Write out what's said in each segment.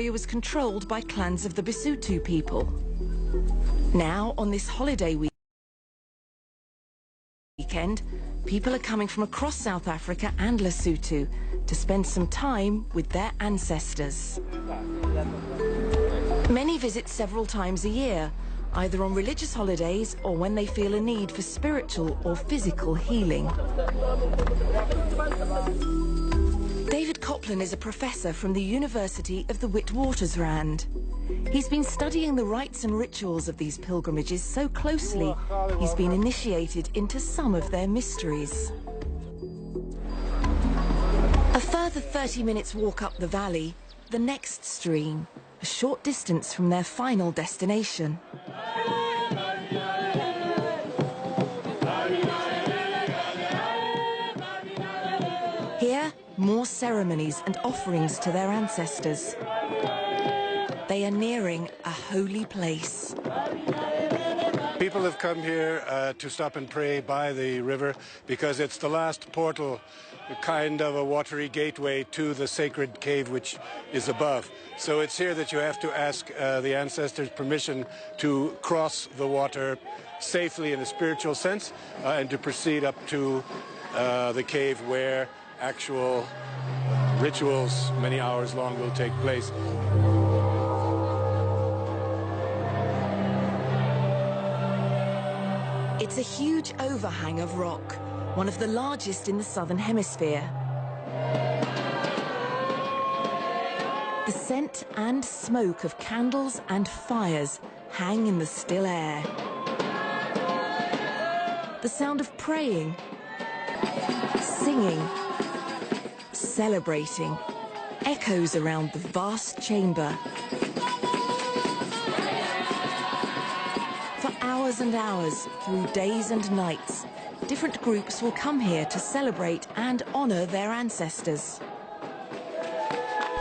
area was controlled by clans of the Basotho people. Now, on this holiday weekend, people are coming from across South Africa and Lesotho to spend some time with their ancestors. Many visit several times a year, either on religious holidays or when they feel a need for spiritual or physical healing. David Copland is a professor from the University of the Witwatersrand. He's been studying the rites and rituals of these pilgrimages so closely, he's been initiated into some of their mysteries. A further 30 minutes walk up the valley, the next stream, a short distance from their final destination. Here, more ceremonies and offerings to their ancestors. They are nearing a holy place. People have come here to stop and pray by the river because it's the last portal, kind of a watery gateway to the sacred cave which is above. So it's here that you have to ask the ancestors' permission to cross the water safely in a spiritual sense and to proceed up to the cave where actual rituals many hours long will take place. It's a huge overhang of rock, one of the largest in the southern hemisphere. The scent and smoke of candles and fires hang in the still air. The sound of praying, singing, celebrating echoes around the vast chamber. For hours and hours, through days and nights, different groups will come here to celebrate and honor their ancestors.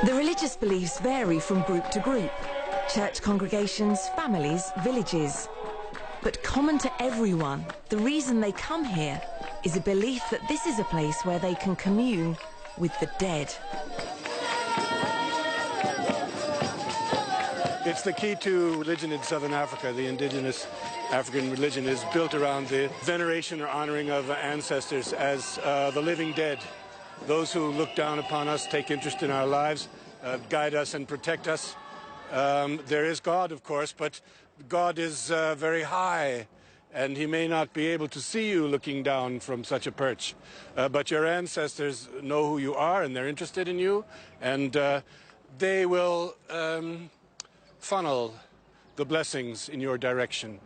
The religious beliefs vary from group to group, church congregations, families, villages. But common to everyone, the reason they come here is a belief that this is a place where they can commune with the dead. It's the key to religion in Southern Africa. The indigenous African religion is built around the veneration or honoring of ancestors as the living dead. Those who look down upon us, take interest in our lives, guide us and protect us. There is God, of course, but God is very high, and he may not be able to see you looking down from such a perch. But your ancestors know who you are, and they're interested in you, and they will funnel the blessings in your direction.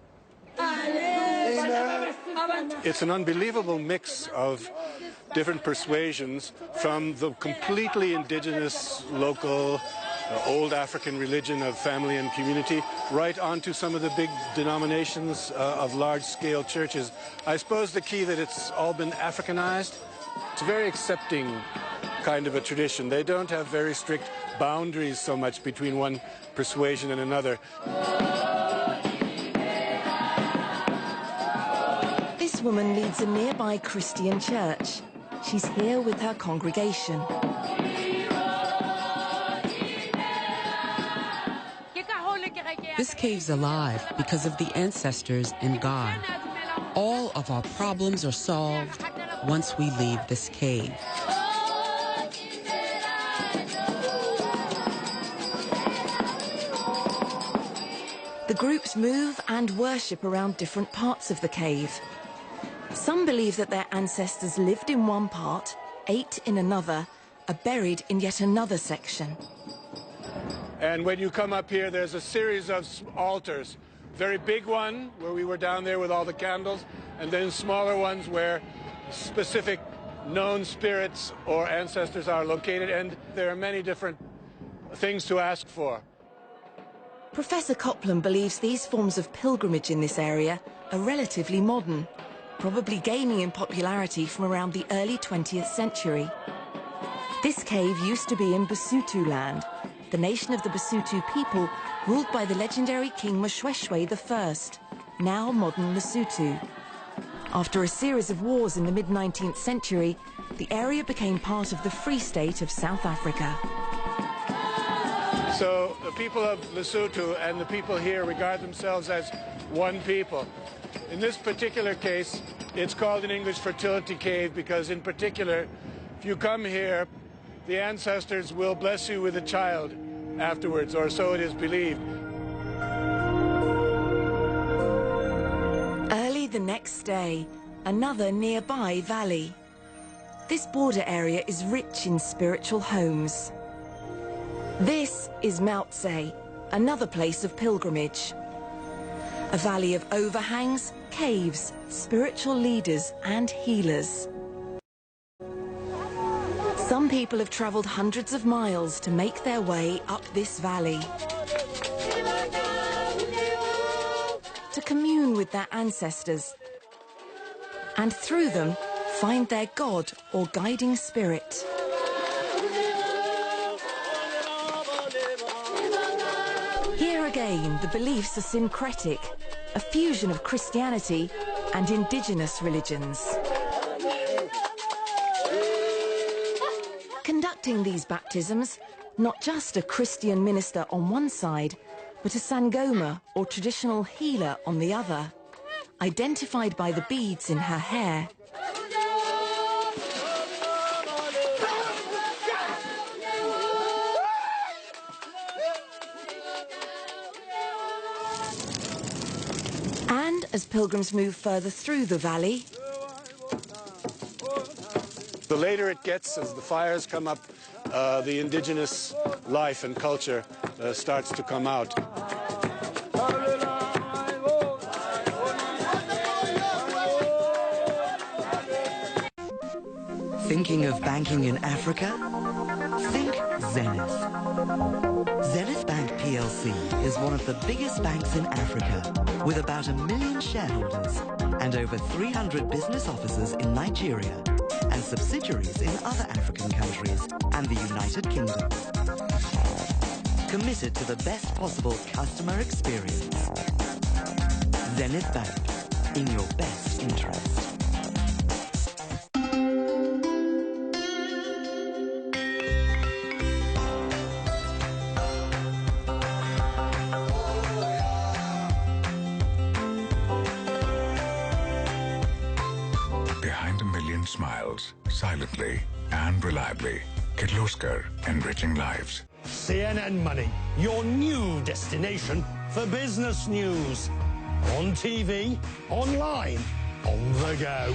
It's an unbelievable mix of different persuasions, from the completely indigenous, local, old African religion of family and community, right onto some of the big denominations of large-scale churches. I suppose the key that it's all been Africanized. It's a very accepting kind of a tradition. They don't have very strict boundaries so much between one persuasion and another. This woman leads a nearby Christian church. She's here with her congregation. This cave's alive because of the ancestors and God. All of our problems are solved once we leave this cave. The groups move and worship around different parts of the cave. Some believe that their ancestors lived in one part, ate in another, are buried in yet another section. And when you come up here, there's a series of altars. Very big one, where we were down there with all the candles, and then smaller ones where specific known spirits or ancestors are located, and there are many different things to ask for. Professor Copland believes these forms of pilgrimage in this area are relatively modern, probably gaining in popularity from around the early 20th century. This cave used to be in Basotho land, the nation of the Basotho people ruled by the legendary King Moshoeshoe I, now modern Lesotho. After a series of wars in the mid-19th century, the area became part of the Free State of South Africa. So the people of Lesotho and the people here regard themselves as one people. In this particular case, it's called in English Fertility Cave because in particular, if you come here, the ancestors will bless you with a child afterwards, or so it is believed. Early the next day, another nearby valley. This border area is rich in spiritual homes. This is Mountze, another place of pilgrimage. A valley of overhangs, caves, spiritual leaders and healers. Some people have travelled hundreds of miles to make their way up this valley. To commune with their ancestors. And through them, find their God or guiding spirit. Here again, the beliefs are syncretic, a fusion of Christianity and indigenous religions. Conducting these baptisms, not just a Christian minister on one side, but a Sangoma or traditional healer on the other, identified by the beads in her hair. And as pilgrims move further through the valley, the later it gets, as the fires come up, the indigenous life and culture starts to come out. Thinking of banking in Africa? Think Zenith. Zenith Bank PLC is one of the biggest banks in Africa, with about 1 million shareholders and over 300 business offices in Nigeria and subsidiaries in other African countries and the United Kingdom. Committed to the best possible customer experience. Zenith Bank, in your best interest. Behind 1 million smiles, silently and reliably, Kirloskar, enriching lives. CNN Money, your new destination for business news. On TV, online, on the go.